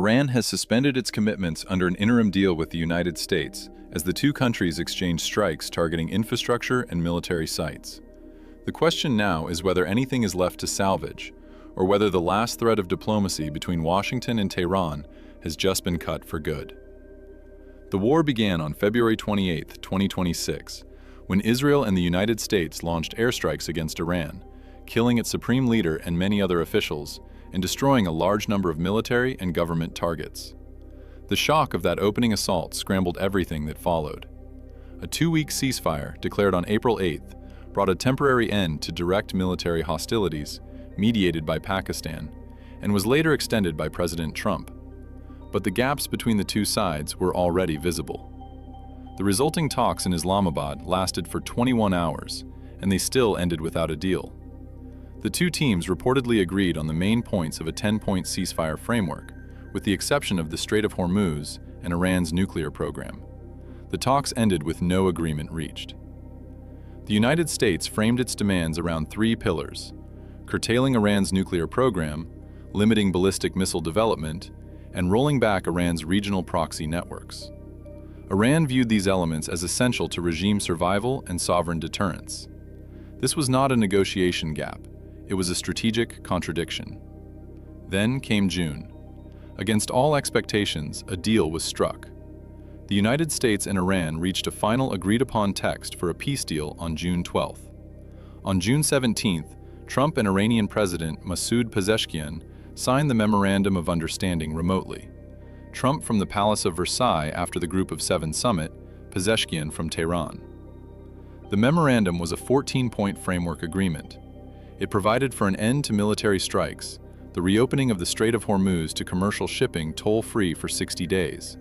Iran has suspended its commitments under an interim deal with the United States as the two countries exchange strikes targeting infrastructure and military sites. The question now is whether anything is left to salvage, or whether the last thread of diplomacy between Washington and Tehran has just been cut for good. The war began on February 28, 2026, when Israel and the United States launched airstrikes against Iran, killing its supreme leader and many other officials, and destroying a large number of military and government targets. The shock of that opening assault scrambled everything that followed. A 2-week ceasefire, declared on April 8th, brought a temporary end to direct military hostilities, mediated by Pakistan, and was later extended by President Trump. But the gaps between the two sides were already visible. The resulting talks in Islamabad lasted for 21 hours, and they still ended without a deal. The two teams reportedly agreed on the main points of a 10-point ceasefire framework, with the exception of the Strait of Hormuz and Iran's nuclear program. The talks ended with no agreement reached. The United States framed its demands around 3 pillars: curtailing Iran's nuclear program, limiting ballistic missile development, and rolling back Iran's regional proxy networks. Iran viewed these elements as essential to regime survival and sovereign deterrence. This was not a negotiation gap. It was a strategic contradiction. Then came June. Against all expectations, a deal was struck. The United States and Iran reached a final agreed-upon text for a peace deal on June 12th. On June 17th, Trump and Iranian President Masoud Pezeshkian signed the Memorandum of Understanding remotely. Trump from the Palace of Versailles after the Group of Seven summit, Pezeshkian from Tehran. The memorandum was a 14-point framework agreement. It provided for an end to military strikes, the reopening of the Strait of Hormuz to commercial shipping toll-free for 60 days,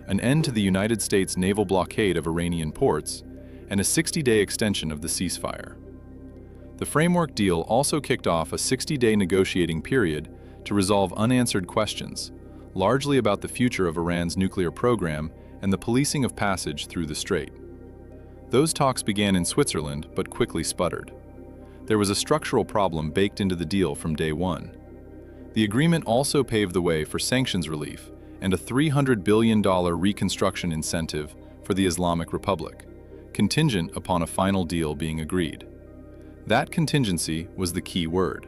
an end to the United States naval blockade of Iranian ports, and a 60-day extension of the ceasefire. The framework deal also kicked off a 60-day negotiating period to resolve unanswered questions, largely about the future of Iran's nuclear program and the policing of passage through the strait. Those talks began in Switzerland but quickly sputtered. There was a structural problem baked into the deal from day one. The agreement also paved the way for sanctions relief and a $300 billion reconstruction incentive for the Islamic Republic, contingent upon a final deal being agreed. That contingency was the key word.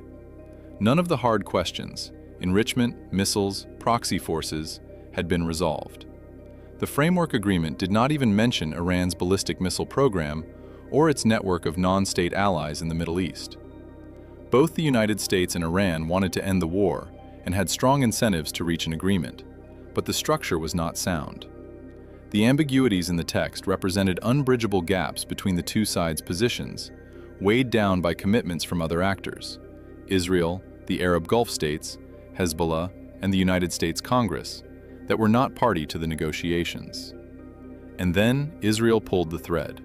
None of the hard questions, enrichment, missiles, proxy forces, had been resolved. The framework agreement did not even mention Iran's ballistic missile program or its network of non-state allies in the Middle East. Both the United States and Iran wanted to end the war and had strong incentives to reach an agreement, but the structure was not sound. The ambiguities in the text represented unbridgeable gaps between the two sides' positions, weighed down by commitments from other actors: Israel, the Arab Gulf states, Hezbollah, and the United States Congress, that were not party to the negotiations. And then Israel pulled the thread.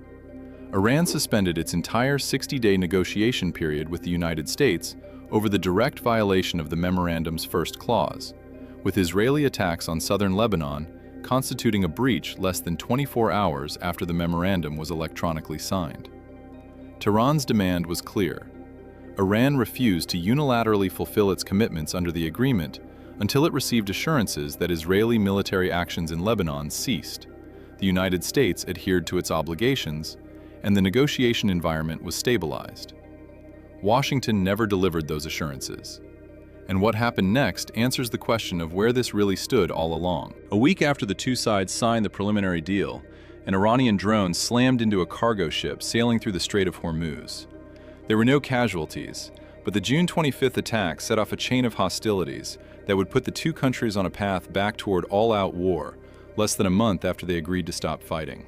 Iran suspended its entire 60-day negotiation period with the United States over the direct violation of the memorandum's first clause, with Israeli attacks on southern Lebanon constituting a breach less than 24 hours after the memorandum was electronically signed. Tehran's demand was clear. Iran refused to unilaterally fulfill its commitments under the agreement until it received assurances that Israeli military actions in Lebanon ceased, the United States adhered to its obligations, and the negotiation environment was stabilized. Washington never delivered those assurances. And what happened next answers the question of where this really stood all along. A week after the two sides signed the preliminary deal, an Iranian drone slammed into a cargo ship sailing through the Strait of Hormuz. There were no casualties, but the June 25th attack set off a chain of hostilities that would put the two countries on a path back toward all-out war, less than a month after they agreed to stop fighting.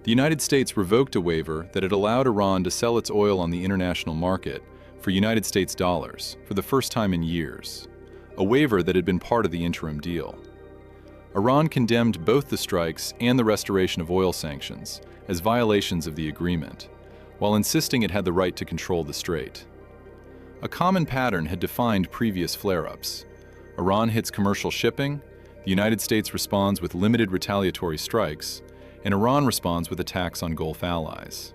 The United States revoked a waiver that had allowed Iran to sell its oil on the international market for United States dollars for the first time in years, a waiver that had been part of the interim deal. Iran condemned both the strikes and the restoration of oil sanctions as violations of the agreement, while insisting it had the right to control the strait. A common pattern had defined previous flare-ups. Iran hits commercial shipping, the United States responds with limited retaliatory strikes, and Iran responds with attacks on Gulf allies.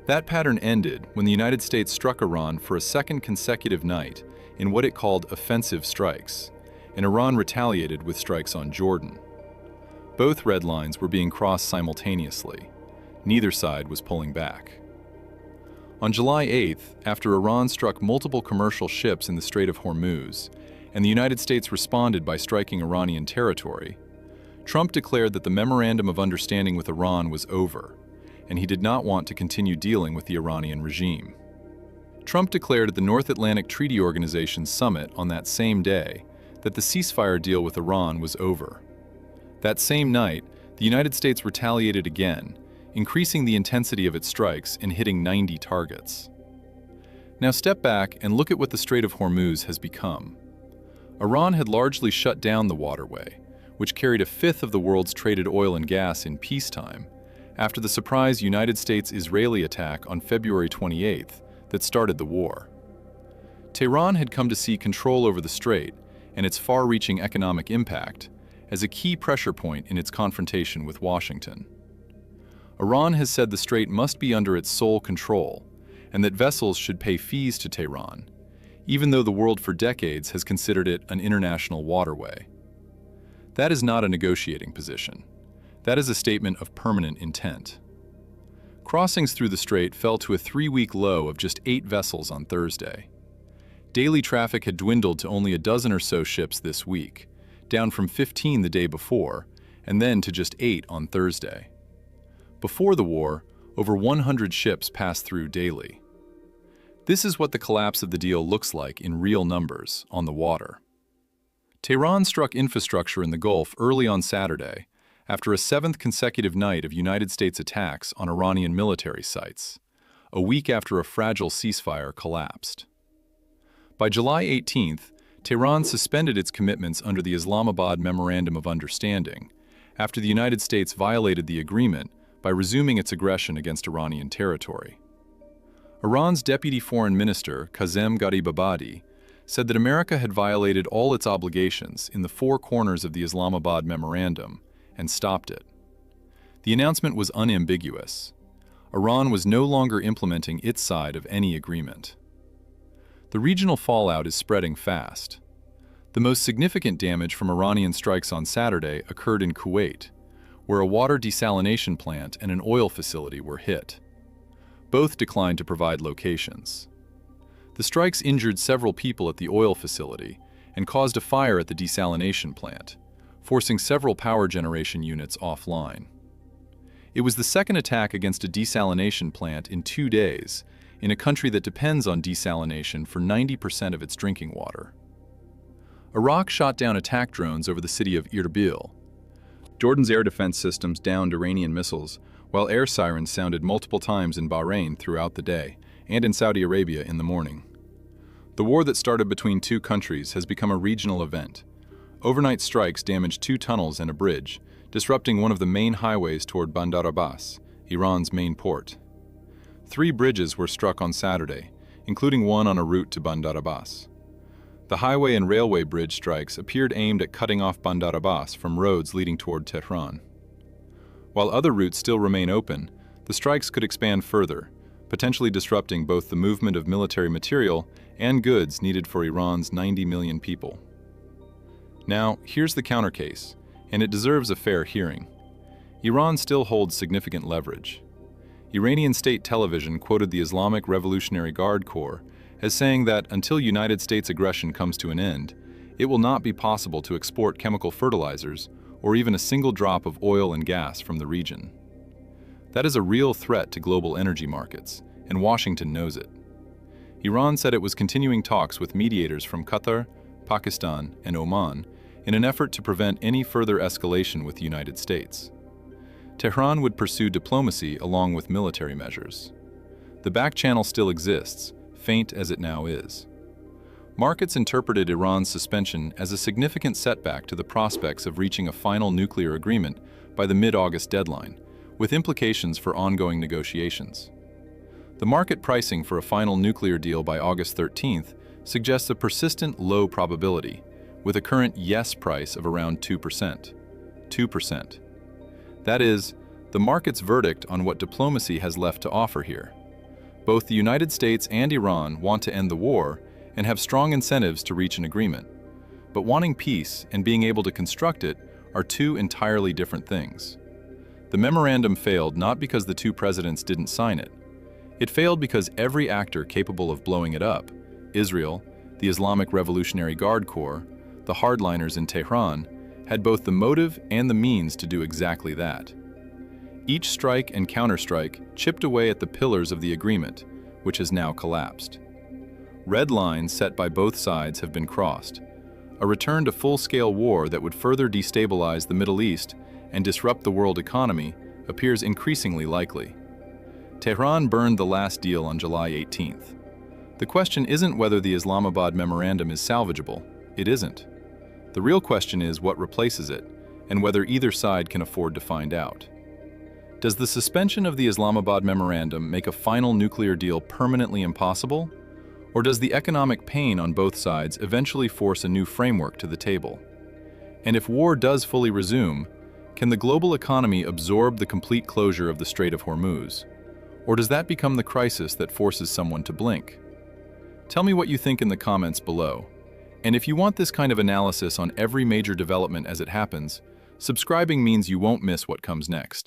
That pattern ended when the United States struck Iran for a second consecutive night in what it called offensive strikes, and Iran retaliated with strikes on Jordan. Both red lines were being crossed simultaneously. Neither side was pulling back. On July 8th, after Iran struck multiple commercial ships in the Strait of Hormuz, and the United States responded by striking Iranian territory, Trump declared that the memorandum of understanding with Iran was over, and he did not want to continue dealing with the Iranian regime. Trump declared at the North Atlantic Treaty Organization summit on that same day that the ceasefire deal with Iran was over. That same night, the United States retaliated again, increasing the intensity of its strikes and hitting 90 targets. Now step back and look at what the Strait of Hormuz has become. Iran had largely shut down the waterway, which carried a fifth of the world's traded oil and gas in peacetime, after the surprise United States-Israeli attack on February 28th that started the war. Tehran had come to see control over the strait and its far-reaching economic impact as a key pressure point in its confrontation with Washington. Iran has said the strait must be under its sole control and that vessels should pay fees to Tehran, even though the world for decades has considered it an international waterway. That is not a negotiating position. That is a statement of permanent intent. Crossings through the strait fell to a 3-week low of just 8 vessels on Thursday. Daily traffic had dwindled to only a dozen or so ships this week, down from 15 the day before, and then to just 8 on Thursday. Before the war, over 100 ships passed through daily. This is what the collapse of the deal looks like in real numbers on the water. Tehran struck infrastructure in the Gulf early on Saturday, after a 7th consecutive night of United States attacks on Iranian military sites, a week after a fragile ceasefire collapsed. By July 18th, Tehran suspended its commitments under the Islamabad Memorandum of Understanding, after the United States violated the agreement by resuming its aggression against Iranian territory. Iran's Deputy Foreign Minister, Kazem Gharibabadi, said that America had violated all its obligations in the 4 corners of the Islamabad Memorandum and stopped it. The announcement was unambiguous. Iran was no longer implementing its side of any agreement. The regional fallout is spreading fast. The most significant damage from Iranian strikes on Saturday occurred in Kuwait, where a water desalination plant and an oil facility were hit. Both declined to provide locations. The strikes injured several people at the oil facility and caused a fire at the desalination plant, forcing several power generation units offline. It was the second attack against a desalination plant in 2 days in a country that depends on desalination for 90% of its drinking water. Iraq shot down attack drones over the city of Erbil. Jordan's air defense systems downed Iranian missiles, while air sirens sounded multiple times in Bahrain throughout the day and in Saudi Arabia in the morning. The war that started between 2 countries has become a regional event. Overnight strikes damaged 2 tunnels and a bridge, disrupting one of the main highways toward Bandar Abbas, Iran's main port. 3 bridges were struck on Saturday, including one on a route to Bandar Abbas. The highway and railway bridge strikes appeared aimed at cutting off Bandar Abbas from roads leading toward Tehran. While other routes still remain open, the strikes could expand further, potentially disrupting both the movement of military material and goods needed for Iran's 90 million people. Now, here's the counter case, and it deserves a fair hearing. Iran still holds significant leverage. Iranian state television quoted the Islamic Revolutionary Guard Corps as saying that until United States aggression comes to an end, it will not be possible to export chemical fertilizers or even a single drop of oil and gas from the region. That is a real threat to global energy markets, and Washington knows it. Iran said it was continuing talks with mediators from Qatar, Pakistan, and Oman in an effort to prevent any further escalation with the United States. Tehran would pursue diplomacy along with military measures. The back channel still exists, faint as it now is. Markets interpreted Iran's suspension as a significant setback to the prospects of reaching a final nuclear agreement by the mid-August deadline, with implications for ongoing negotiations. The market pricing for a final nuclear deal by August 13th suggests a persistent low probability, with a current yes price of around 2%. 2%. That is, the market's verdict on what diplomacy has left to offer here. Both the United States and Iran want to end the war and have strong incentives to reach an agreement. But wanting peace and being able to construct it are two entirely different things. The memorandum failed not because the two presidents didn't sign it. It failed because every actor capable of blowing it up, Israel, the Islamic Revolutionary Guard Corps, the hardliners in Tehran, had both the motive and the means to do exactly that. Each strike and counterstrike chipped away at the pillars of the agreement, which has now collapsed. Red lines set by both sides have been crossed. A return to full-scale war that would further destabilize the Middle East and disrupt the world economy appears increasingly likely. Tehran burned the last deal on July 18th. The question isn't whether the Islamabad memorandum is salvageable. It isn't. The real question is what replaces it, and whether either side can afford to find out. Does the suspension of the Islamabad memorandum make a final nuclear deal permanently impossible? Or does the economic pain on both sides eventually force a new framework to the table? And if war does fully resume, can the global economy absorb the complete closure of the Strait of Hormuz? Or does that become the crisis that forces someone to blink? Tell me what you think in the comments below. And if you want this kind of analysis on every major development as it happens, subscribing means you won't miss what comes next.